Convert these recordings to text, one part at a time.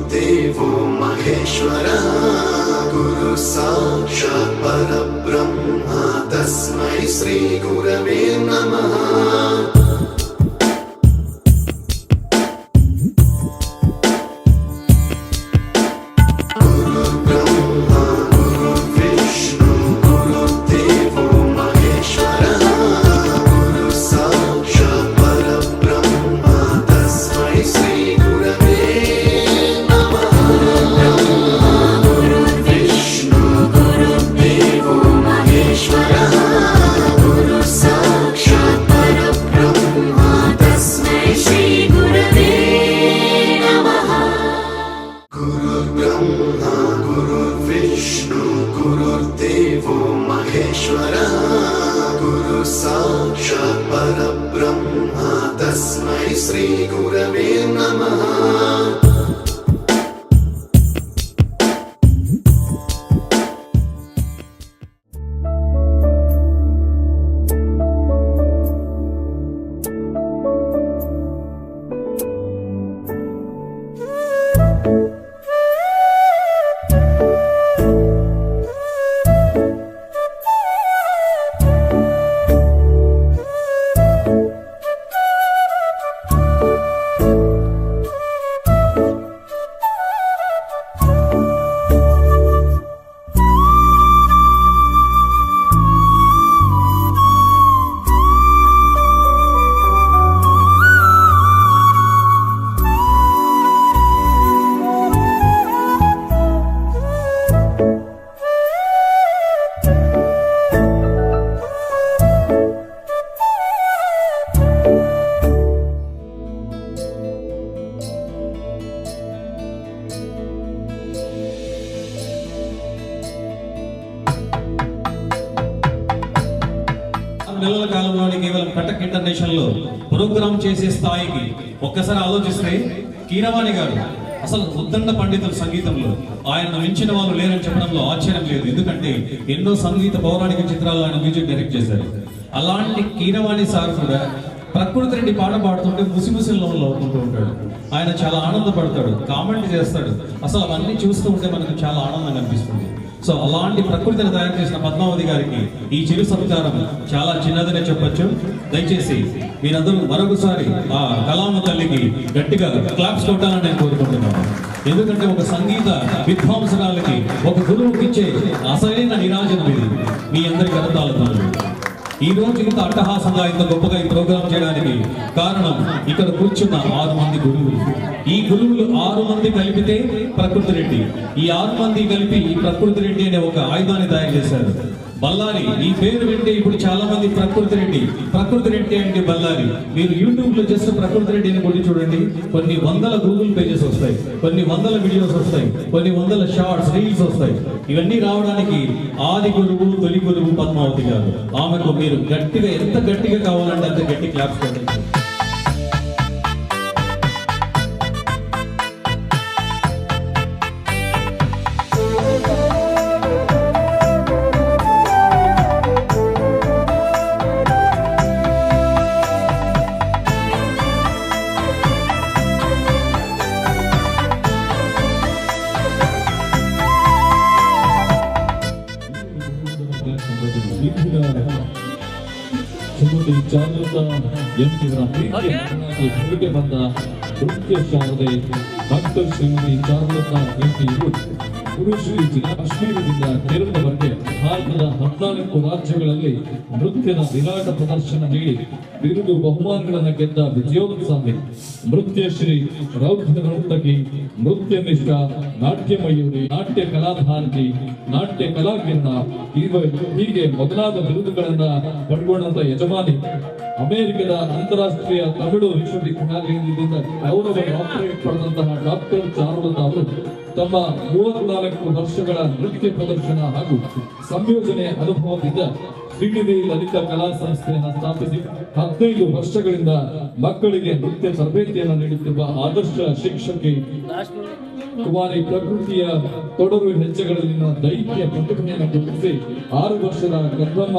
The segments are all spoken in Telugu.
गुरुर्देवो महेश्वरः गुरु साक्षात् परब्रह्म तस्मै श्री गुरवे नमः। गुरुर्देवो महेश्वरः गुरु साक्षात् परब्रह्म तस्मै श्री गुरवे नमः। నెలల కాలంలోనే కేవలం కటక్ ఇంటర్నేషనల్ లో ప్రోగ్రామ్ చేసే స్థాయికి ఒక్కసారి ఆలోచిస్తే కీరవాణి గారు అసలు ఉద్దండ పండితులు సంగీతంలో ఆయన మించిన వాళ్ళు లేరని చెప్పడంలో ఆశ్చర్యం లేదు. ఎందుకంటే ఎన్నో సంగీత పౌరాణిక చిత్రాలు ఆయన మ్యూజిక్ డైరెక్ట్ చేశారు. అలాంటి కీరవాణి సార్ కూడా ప్రకృతి రెడ్డి పాట పాడుతుంటే ముసిముసిలో అవుకుంటూ ఉంటాడు. ఆయన చాలా ఆనందపడతాడు, కామెంట్ చేస్తాడు. అసలు అవన్నీ చూస్తూ ఉంటే మనకు చాలా ఆనందంగా అనిపిస్తుంది. సో అలాంటి ప్రకృతిని తయారు చేసిన పద్మావతి గారికి ఈ చిరు సత్కారం చాలా చిన్నదనే చెప్పొచ్చు. దయచేసి మీరందరూ మరొకసారి ఆ కళామ తల్లికి గట్టిగా క్లాప్స్ కొట్టాలని నేను కోరుకుంటున్నాను. ఎందుకంటే ఒక సంగీత విద్వాంసరాలకి ఒక గురువుకి ఇచ్చే అసలైన నిరాజనం ఇది. మీ అందరి కరతాలతో ఈ రోజు ఇంత అట్టహాసంగా ఇంత గొప్పగా ఈ ప్రోగ్రాం చేయడానికి కారణం ఇక్కడ కూర్చున్న 6 మంది గురువులు. ఈ గురువులు 6 మంది కలిపితే ప్రకృతి రెడ్డి. ఈ 6 మంది కలిపి ఈ ప్రకృతి రెడ్డి అనే ఒక ఆయుధాన్ని తయారు చేశారు. బల్లారి ఈ పేరు వింటే ఇప్పుడు చాలా మంది ప్రకృతి రెడ్డి అంటే బల్లారి. మీరు యూట్యూబ్ లో జస్ట్ ప్రకృతి రెడ్డి అని కొట్టి చూడండి, కొన్ని వందల గూగుల్ పేజెస్ వస్తాయి, కొన్ని వందల వీడియోస్ వస్తాయి, కొన్ని వందల షార్ట్స్ రీల్స్ వస్తాయి. ఇవన్నీ రావడానికి ఆది గురువు తొలి గురువు పద్మావతి గారు. ఆమెకు మీరు గట్టిగా ఎంత గట్టిగా కావాలంటే అంత గట్టి క్లాప్స్ కొట్టండి. ಶ್ರೀಮತಿ ಚಾರುಲತಾ ಎಂಪಿಯವರ ಪ್ರೀತಿಗೆ ಬಂದ ನೃತ್ಯ ಶಾರದೆ ಡಾಕ್ಟರ್ ಶ್ರೀಮತಿ ಚಾರುಲತಾ ಎಂಪಿಯವರು ಗುರುಶ್ರೀ ಕಾಶ್ಮೀರದಿಂದ ಕೇರಳದವರೆಗೆ ಭಾರತದ 14 ರಾಜ್ಯಗಳಲ್ಲಿ ನೃತ್ಯದ ವಿರಾಟ ಪ್ರದರ್ಶನ ನೀಡಿ ಬಿರುದು ಬಹುಮಾನಗಳನ್ನು ಗೆದ್ದ ವಿಜಯೋತ್ಸಾಹಿ ನೃತ್ಯಶ್ರೀ ರೌದ್ರ ನರ್ತಕಿ, ನೃತ್ಯ ನಿಷ್ಠ, ನಾಟ್ಯ ಮಯೂರಿ, ನಾಟ್ಯ ಕಲಾಧಾರತಿ, ನಾಟ್ಯ ಕಲಾಕಿರಣ ಹೀಗೆ ಮೊದಲಾದ ಬಿರುದುಗಳನ್ನ ಪಡ್ಕೊಂಡಂತ ಯಜಮಾನಿ ಅಮೆರಿಕದ ಅಂತಾರಾಷ್ಟ್ರೀಯ ತಮಿಳು ವಿಶ್ವವಿದ್ಯಾಲಯದಿಂದ ಗೌರವ ಡಾಕ್ಟರೇಟ್ ಪಡೆದಂತಹ ಡಾಕ್ಟರ್ ಚಾರುಲತಾ ಅವರು ತಮ್ಮ 34 ವರ್ಷಗಳ ನೃತ್ಯ ಪ್ರದರ್ಶನ ಹಾಗೂ ಸಂಯೋಜನೆ ಅನುಭವದಿಂದ ಶ್ರೀನಿಧಿ ಲಲಿತಾ ಕಲಾ ಸಂಸ್ಥೆಯನ್ನು ಸ್ಥಾಪಿಸಿ 15 ವರ್ಷಗಳಿಂದ ಮಕ್ಕಳಿಗೆ ನೃತ್ಯ ತರಬೇತಿಯನ್ನು ನೀಡುತ್ತಿರುವ ಆದರ್ಶ ಶಿಕ್ಷಕಿ ಕುಮಾರಿ ಪ್ರಕೃತಿಯ ತೊಡರು ಹೆಜ್ಜೆಗಳಲ್ಲಿನ ದೈತ್ಯ ಪ್ರತಿಭೆಯನ್ನು ಗುರುತಿಸಿ 6 ವರ್ಷದ ಗರ್ಭಮ್ಮ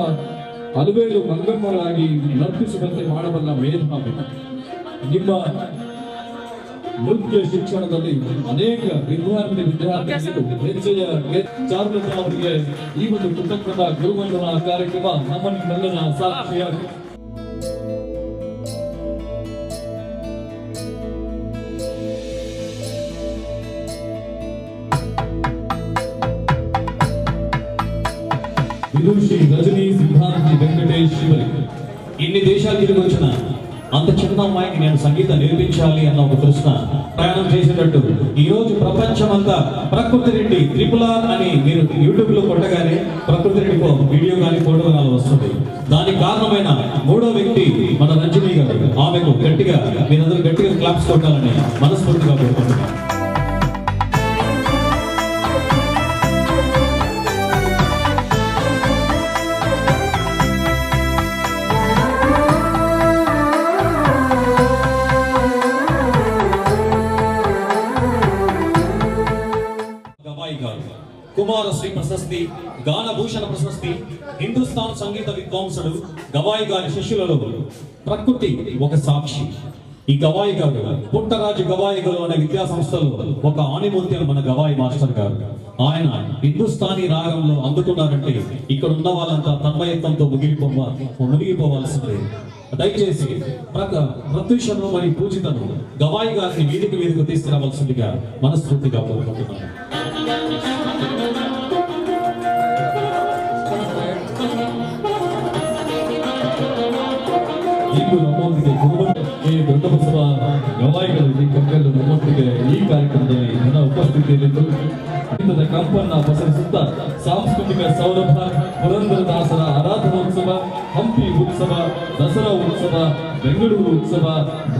ಅಲುವೇಲು ಮಂಗಮ್ಮಳಾಗಿ ನರ್ತಿಸುವಂತೆ ಮಾಡಬಲ್ಲ ಮೇಧಾವಿ. ನಿಮ್ಮ ನೃತ್ಯ ಶಿಕ್ಷಣದಲ್ಲಿ ಅನೇಕ ವಿದ್ಯಾರ್ಥಿಗಳು ಹೆಜ್ಜೆಯ ಚಾರುಲತಾ ಅವರಿಗೆ ಈ ಒಂದು ಕೃತಜ್ಞತಾ ಗುರುವಂದನಾ ಕಾರ್ಯಕ್ರಮ ನಮ್ಮ ನಿಮ್ಮೆಲ್ಲರ ಸಾಕ್ಷಿಯಾಗಿ విదుషి రజనీ సిద్ధాంతి వెంకటేశ్వరి ఇన్ని దేశాలు తిరిగి వచ్చిన అంత చిన్న అమ్మాయికి నేను సంగీతం నేర్పించాలి అన్న ఒక తృష్ణ ప్రయాణం చేసేటట్టు ఈ రోజు ప్రపంచమంతా ప్రకృతి రెడ్డి త్రిపులార్ అని మీరు యూట్యూబ్ లో కొట్టగానే ప్రకృతి రెడ్డి వీడియో కానీ ఫోటో కానీ వస్తుంది. దానికి కారణమైన మూడో వ్యక్తి మన రంజనీ గారు. ఆమెకు గట్టిగా మీరందరూ గట్టిగా క్లాప్స్ కొట్టాలని మనస్ఫూర్తిగా కోరుకుంటున్నాను. కుమారశ్రీ ప్రశస్తి, గానభూషణ ప్రశస్తి, హిందుస్థాన్ సంగీత విద్వాంసుడు గవాయి గారి శిష్యులలో ప్రకృతి ఒక సాక్షి. ఈ గవాయి గారు పుట్టరాజు గవాయి గారు అనే విద్యా సంస్థలో ఒక ఆణిముత్యం మన గవాయి మాస్టర్ గారు. ఆయన హిందుస్థానీ రాగంలో అందుకున్నారంటే ఇక్కడ ఉన్న వాళ్ళంతా తన్మయత్వంతో మునిగిపోవాల్సిందే. దయచేసి ప్రత్యూషను మరియు పూజితను గవాయి గారిని వీధికి తీసుకురావాల్సిందిగా మనస్ఫూర్తిగా కోరుకుంటున్నాను. ಇಂದು ನಮ್ಮೊಂದಿಗೆ ಗುರುಮಠಕ್ಕೆ ದೊಡ್ಡ ಬಸವ ಗವಾಯಿಗಳಲ್ಲಿ ಕಕ್ಕಲು ನಮ್ಮೊಂದಿಗೆ ಈ ಕಾರ್ಯಕ್ರಮದಲ್ಲಿ ನನ್ನ ಉಪಸ್ಥಿತಿಯಲ್ಲಿದ್ದು ಗೀತದ ಕಂಪನ್ನ ಪಸರಿಸುತ್ತಾ ಸಾಂಸ್ಕೃತಿಕ ಸೌರಭ, ಪುರಂದರದಾಸರ ಆರಾಧನೋತ್ಸವ, ಹಂಪಿ ಉತ್ಸವ, ದಸರಾ ಉತ್ಸವ, ಬೆಂಗಳೂರು ಉತ್ಸವ,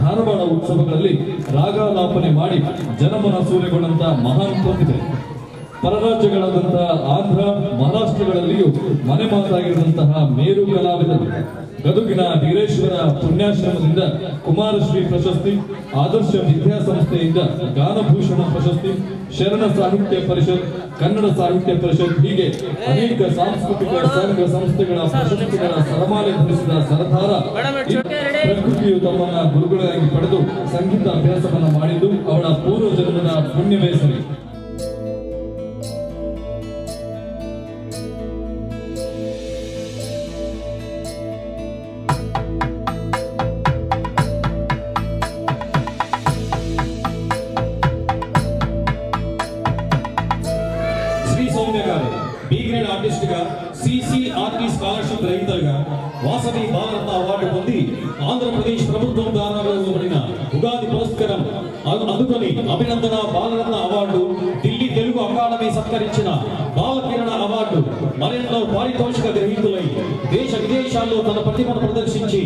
ಧಾರವಾಡ ಉತ್ಸವಗಳಲ್ಲಿ ರಾಗಾಲಾಪನೆ ಮಾಡಿ ಜನಮನ ಸೂರೆಗೊಂಡಂತ ಮಹಾನ್ ಪ್ರತಿಭೆ. ಪರರಾಜ್ಯಗಳಾದಂತಹ ಆಂಧ್ರ, ಮಹಾರಾಷ್ಟ್ರಗಳಲ್ಲಿಯೂ ಮನೆ ಮಾತಾಗಿರುವಂತಹ ಮೇರು ಕಲಾವಿದರು. ಗದುಗಿನ ವೀರೇಶ್ವರ ಪುಣ್ಯಾಶ್ರಮದಿಂದ ಕುಮಾರಶ್ರೀ ಪ್ರಶಸ್ತಿ, ಆದರ್ಶ ವಿದ್ಯಾಸಂಸ್ಥೆಯಿಂದ ಗಾನಭೂಷಣ ಪ್ರಶಸ್ತಿ, ಶರಣ ಸಾಹಿತ್ಯ ಪರಿಷತ್, ಕನ್ನಡ ಸಾಹಿತ್ಯ ಪರಿಷತ್ ಹೀಗೆ ಅನೇಕ ಸಾಂಸ್ಕೃತಿಕ ಸಂಘ ಸಂಸ್ಥೆಗಳ ಪ್ರಶಸ್ತಿಗಳ ಸರಮಾಲೆ ಧರಿಸಿದ ಸರದಾರ ಪ್ರಕೃತಿಯು ತಮ್ಮನ್ನ ಗುರುಗಳಾಗಿ ಪಡೆದು ಸಂಗೀತ ಅಭ್ಯಾಸವನ್ನ ಮಾಡಿದ್ದು ಅವಳ ಪೂರ್ವ ಜನ್ಮದ ಪುಣ್ಯವೇ ಸರಿ. ఆర్టిస్ట్ గా, CCRT స్కాలర్షిప్ గ్రహీతలుగా, వాసవి భారత అవార్డు పొంది ఆంధ్రప్రదేశ్ ప్రభుత్వం ద్వారా ఇవ్వబడిన ఉగాది పురస్కారం అందుకొని అభినందన బాలరత్న అవార్డు, ఢిల్లీ తెలుగు అకాడమీ సత్కరించిన బాలకిరణ అవార్డు, మరెన్నో పారితోషిక గ్రహీతులై దేశ విదేశాల్లో తన ప్రతిభను ప్రదర్శించి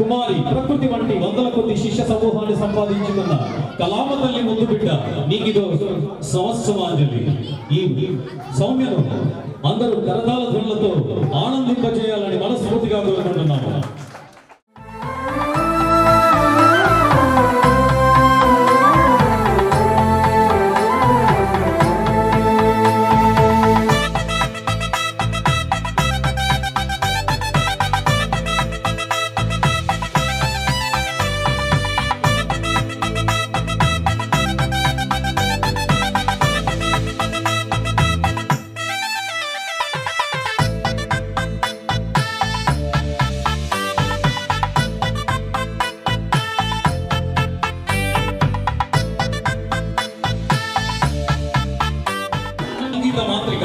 కుమారి ప్రకృతి వంటి వందల కొద్ది శిష్య సమూహాన్ని సంపాదించుకున్న కళామ తల్లి ముందు బిడ్డ నీకిదో సంవత్సరాంజలి. ఈ సౌమ్యను అందరూ కరతాళ ధ్వనులతో ఆనందింపజేయాలని మనస్ఫూర్తిగా కోరుకుంటున్నాము. మాంత్రిక,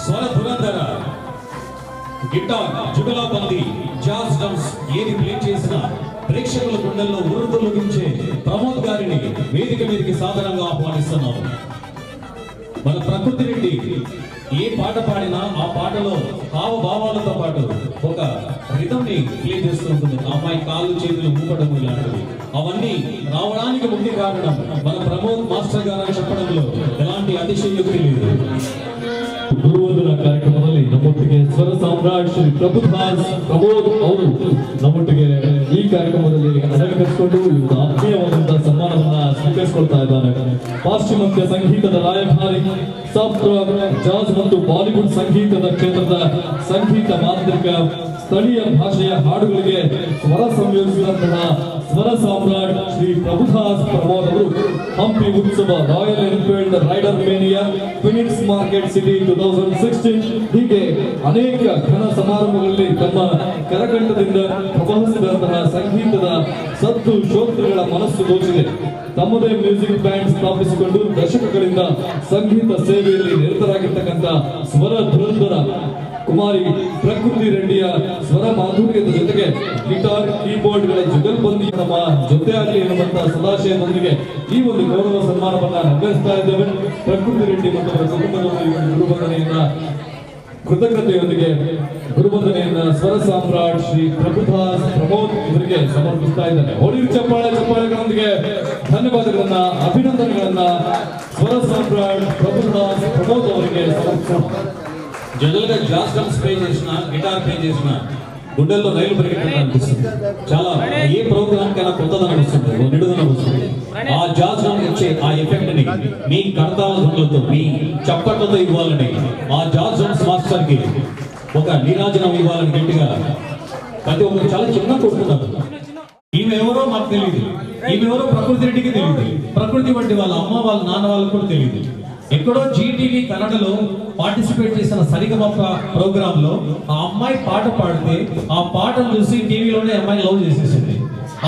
స్వర ధురంధర, గిటార్, జుగలాబందీ, జాజ్ డ్రమ్స్ ఏది ప్లే చేసినా ప్రేక్షకుల గుండెల్లో ఉర్రుతొలగించే ప్రమోద్ గారిని వేదిక మీదకి సాధారణంగా ఆహ్వానిస్తున్నాము. మన ప్రకృతి రెడ్డి ఏ పాట పాడినా ఆ పాటలో హావభావాలతో పాటు ఒక రిథంని ప్లే చేస్తూ ఉంటుంది. ఆ అమ్మాయి కాళ్ళు చేతులు ఊపడం ఇలాంటివి అవన్నీ రావడానికి ముఖ్య కారణం మన ప్రమోద్ మాస్టర్ గారు చెప్పడంలో ఎలాంటి అతిశయోక్తి లేదు. ಗುರುವಂದನ ಕಾರ್ಯಕ್ರಮದಲ್ಲಿ ನಮ್ಮೊಟ್ಟಿಗೆ ಸ್ವರ ಸಾಮ್ರಾಟ್ ಶ್ರೀ ಪ್ರಭುದಾಸ್ ಪ್ರಮೋದ್ ಅವರು ನಮ್ಮೊಟ್ಟಿಗೆ ಈ ಕಾರ್ಯಕ್ರಮದಲ್ಲಿ ಅಲಂಕರಿಸಿಕೊಂಡು ಇವತ್ತು ಆತ್ಮೀಯವಾದಂತಹ ಸನ್ಮಾನವನ್ನ ಸ್ವೀಕರಿಸಿಕೊಳ್ತಾ ಇದ್ದಾರೆ. ಪಾಶ್ಚಿಮಾತ್ಯ ಸಂಗೀತದ ರಾಯಭಾರಿ, ಸಾಫ್ಟ್ ಜಾಜ್ ಮತ್ತು ಬಾಲಿವುಡ್ ಸಂಗೀತದ ಕ್ಷೇತ್ರದ ಸಂಗೀತ ಮಾಂತ್ರಿಕ, ಸ್ಥಳೀಯ ಭಾಷೆಯ ಹಾಡುಗಳಿಗೆ ಸ್ವರ ಸಂಯೋಜಿಸಿದಂತಹ ಸ್ವರ ಸಾಮ್ರಾಟ್ ಶ್ರೀ ಪ್ರಭುದಾಸ್ ಪ್ರಮೋದ್ ಅವರು Hampi Utsav, Royal Enfield Rider Mania, Phoenix Market City 2016 ಹೀಗೆ ಅನೇಕ ಘನ ಸಮಾರಂಭಗಳಲ್ಲಿ ತಮ್ಮ ಕರಕಂಠದಿಂದ ಪ್ರವಹಿಸಿದಂತಹ ಸಂಗೀತದ ಸದ್ದು ಶ್ರೋತೃಗಳ ಮನಸ್ಸು ದೋಚಿದೆ. ತಮ್ಮದೇ ಮ್ಯೂಸಿಕ್ ಬ್ಯಾಂಡ್ ಸ್ಥಾಪಿಸಿಕೊಂಡು ದಶಕಗಳಿಂದ ಸಂಗೀತ ಸೇವೆಯಲ್ಲಿ ನಿರತರಾಗಿರ್ತಕ್ಕಂಥ ಸ್ವರ ಧುರಂಧರ ಕುಮಾರಿ ಪ್ರಕೃತಿ ರೆಡ್ಡಿಯ ಸ್ವರ ಮಾಧುರ್ಯದ ಜೊತೆಗೆ ಗಿಟಾರ್, ಕೀಬೋರ್ಡ್ಗಳ ಜುಗಲ್ಬಂದಿ ನಮ್ಮ ಜೊತೆಯಾಗಲಿ ಎನ್ನುವಂತಹ ಸದಾಶಯದೊಂದಿಗೆ ಈ ಒಂದು ಗೌರವ ಸನ್ಮಾನವನ್ನ ನೆರವೇರಿಸ್ತಾ ಇದ್ದೇವೆ. ಪ್ರಕೃತಿ ರೆಡ್ಡಿ ಮತ್ತು ಅವರ ಕುಟುಂಬದವರು ಗುರುವಂದನೆಯನ್ನ ಕೃತಜ್ಞತೆಯೊಂದಿಗೆ ಗುರುವಂದನೆಯನ್ನ ಸ್ವರ ಸಾಮ್ರಾಟ್ ಶ್ರೀ ಪ್ರಭುದಾಸ್ ಪ್ರಮೋದ್ ಇವರಿಗೆ ಸಮರ್ಪಿಸ್ತಾ ಇದ್ದಾರೆ. ಹೊಡಿರು ಚಪ್ಪಾಳೆಗಳೊಂದಿಗೆ ಧನ್ಯವಾದಗಳನ್ನ, ಅಭಿನಂದನೆಗಳನ್ನ ಸ್ವರ ಸಾಮ್ರಾಟ್ ప్రభుదాస్ ప్రమోద్ ಅವರಿಗೆ సమర్పిస్తాం. జనరల్ గా జాజ్ డ్రమ్స్ ప్లే చేసిన, గిటార్ ప్లే చేసిన గుండెల్లో రైలు పరిగెట్టినట్టు అనిపిస్తుంది. చాలా ఏ ప్రోగ్రామ్ కైనా కొత్తదనం వస్తుంది, నిడుదనం వస్తుంది. ఆ జాజ్ డ్రమ్ ఇచ్చే ఆ ఎఫెక్ట్ ని మీ కర్తాల ధ్వనులతో, మీ చప్పట్లతో ఇవ్వాలని, ఆ జాజ్ డ్రమ్స్ మాస్టర్ కి ఒక నీరాజనం ఇవ్వాలని గట్టిగా ప్రతి ఒక్కరు చాలా చిన్న కొడుతున్నారు. ఈమె ఎవరో మాకు తెలియదు, ఈమె ఎవరో ప్రకృతి రెడ్డికి తెలియదు, ప్రకృతి వంటి వాళ్ళ అమ్మ వాళ్ళ నాన్న వాళ్ళకి కూడా తెలియదు. ఎక్కడో జీటీవీ కన్నడలో పార్టిసిపేట్ చేసిన సరిగమప్ప ప్రోగ్రామ్ లో ఆ అమ్మాయి పాట పాడితే ఆ పాటను చూసి టీవీలోనే అమ్మాయి లవ్ చేసేసింది.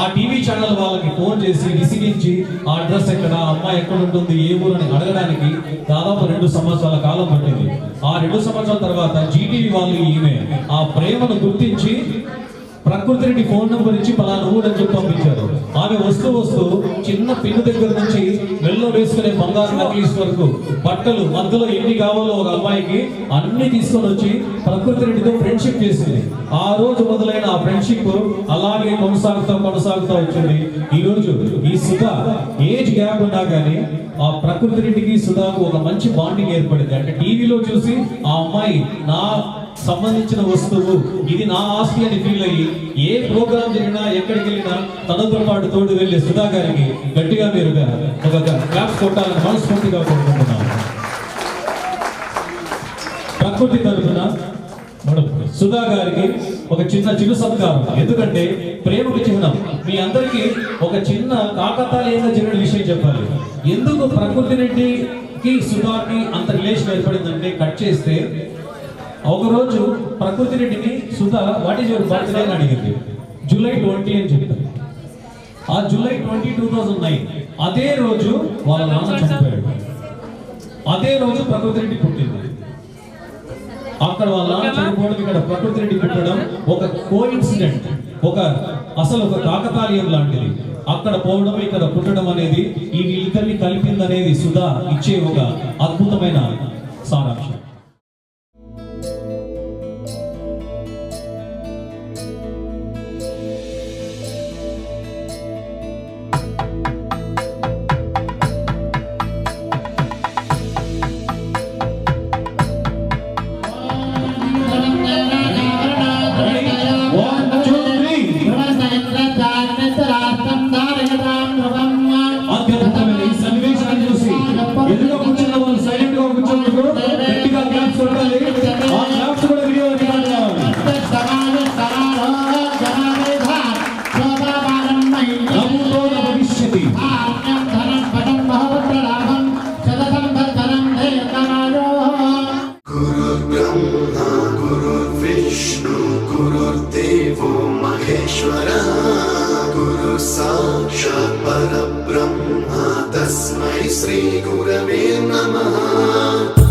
ఆ టీవీ ఛానల్ వాళ్ళకి ఫోన్ చేసి విసిగించి ఆ అడ్రస్ ఎక్కడ, అమ్మాయి ఎక్కడ ఉంటుంది, ఏ ఊరు అని అడగడానికి దాదాపు 2 సంవత్సరాల కాలం పట్టింది. ఆ 2 సంవత్సరాల తర్వాత జీటీవీ వాళ్ళు ఈమె ఆ ప్రేమను గుర్తించి ప్రకృతి రెడ్డి ఫోన్ నంబర్ ఇచ్చి పలానా ఊరని చెప్పి పంపించారు. ఆమె వస్తూ చిన్న పిన్ను దగ్గర నుంచి మెల్లో వేసుకునే బంగారు నక్లీస్ వరకు బట్టలు మధ్యలో ఎన్ని కావాలో ఒక అమ్మాయికి అన్ని తీసుకొని వచ్చి ప్రకృతి రెడ్డితో ఫ్రెండ్షిప్ చేసింది. ఆ రోజు మొదలైన ఆ ఫ్రెండ్షిప్ అలాగే కొనసాగుతా వచ్చింది. ఈ రోజు ఈ సుధా ఏజ్ గ్యాప్ ఉన్నా కానీ ఆ ప్రకృతి రెడ్డికి సుధాకు ఒక మంచి బాండింగ్ ఏర్పడింది. అంటే టీవీలో చూసి ఆ అమ్మాయి నా సంబంధించిన వస్తువు, ఇది నా ఆస్తి అని ఫీల్ అయ్యి ఏ ప్రోగ్రామ్ జరిగినా ఎక్కడికి వెళ్ళినా తనతో పాటు తోడు వెళ్ళే సుధా గారికి గట్టిగా మీరు ఒక క్లాప్స్ కొట్టాలని మనస్ఫూర్తిగా కోరుకుంటున్నాను. ప్రకృతి తరఫున సుధా గారికి ఒక చిరు సత్కారం. ఎందుకంటే ప్రేమకు చిహ్నం. మీ అందరికీ ఒక చిన్న కాకతాళీయంగా జరిగిన విషయం చెప్పాలి. ఎందుకు ప్రకృతి రెడ్డికి సుధాకి అంత రిలేషన్ ఏర్పడిందంటే, కట్ చేస్తే ఒకరోజు ప్రకృతి రెడ్డిని Sudha what is your birthday అని అడిగింది. జూలై 20 అని చెప్పారు. ఆ జూలై 20, 2009 అదే రోజు వాళ్ళ నాన్న చనిపోయాడు. అదే రోజు ప్రకృతి రెడ్డి పుట్టింది. అక్కడ వాళ్ళ నాన్న చనిపోవడం, ఇక్కడ ప్రకృతి రెడ్డి పుట్టడం ఒక కోఇన్సిడెంట్, ఒక కాకతాళీయం లాంటిది. అక్కడ పోవడం, ఇక్కడ పుట్టడం అనేది ఈ వీళ్ళిద్దరిని కలిపిందనేది సుధా ఇచ్చే ఒక అద్భుతమైన సారాంశం. गुरु साक्षात् परब्रह्म तस्मै श्री गुरवे नमः।